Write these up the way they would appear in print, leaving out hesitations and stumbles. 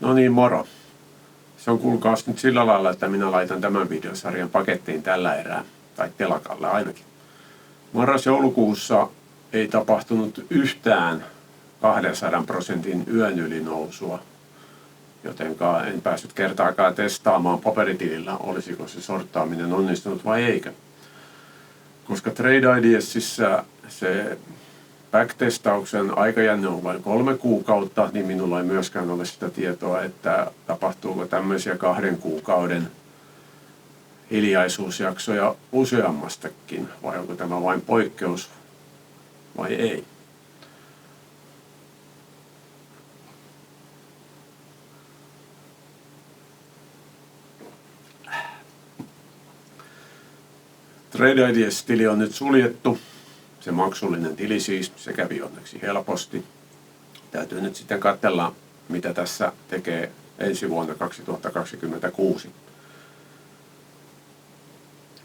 No niin, moro. Se on kuulkaas nyt sillä lailla, että minä laitan tämän videosarjan pakettiin tällä erää, tai telakalle ainakin. Marras-joulukuussa ei tapahtunut yhtään 200% yön yli nousua, jotenka en päässyt kertaakaan testaamaan paperitilillä, olisiko se sorttaaminen onnistunut vai eikö. Koska Trade Ideasissä se backtestauksen aikajänne on vain 3 kuukautta, niin minulla ei myöskään ole sitä tietoa, että tapahtuuko tämmöisiä 2 kuukauden hiljaisuusjaksoja useammastakin, vai onko tämä vain poikkeus vai ei. Trade Ideas-tili on nyt suljettu. Se maksullinen tili siis, se kävi onneksi helposti. Täytyy nyt sitten katsella, mitä tässä tekee ensi vuonna 2026.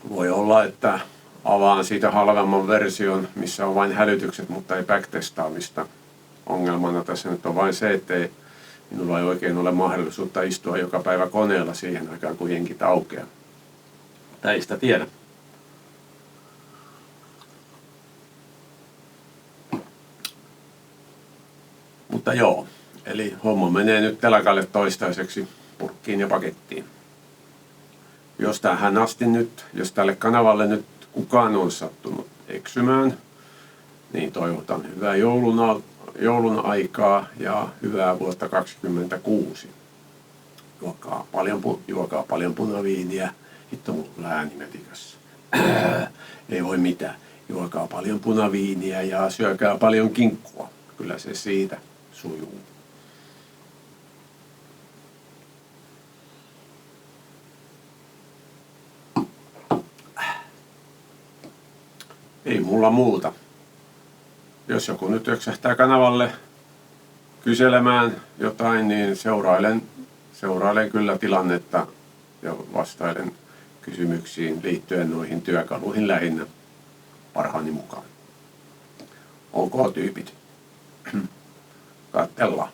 Voi olla, että avaan siitä halvemman version, missä on vain hälytykset, mutta ei backtestaamista. Ongelmana tässä nyt on vain se, että minulla ei oikein ole mahdollisuutta istua joka päivä koneella siihen aikaan, kun jenkit aukeaa. Ei sitä tiedä. Mutta joo, eli homma menee nyt telakalle toistaiseksi purkkiin ja pakettiin. Jos tähän asti nyt, jos tälle kanavalle nyt kukaan on sattunut eksymään, niin toivotan hyvää joulun aikaa ja hyvää vuotta 2026. Juokaa paljon punaviiniä. Hitto, mulla ääni metikässä. Ei voi mitään. Juokaa paljon punaviiniä ja syökää paljon kinkkua. Kyllä se siitä sujuu. Ei mulla muuta. Jos joku nyt öksähtää kanavalle kyselemään jotain, niin seurailen kyllä tilannetta ja vastailen kysymyksiin liittyen noihin työkaluihin lähinnä parhaani mukaan. Ok tyypit? Katsellaan.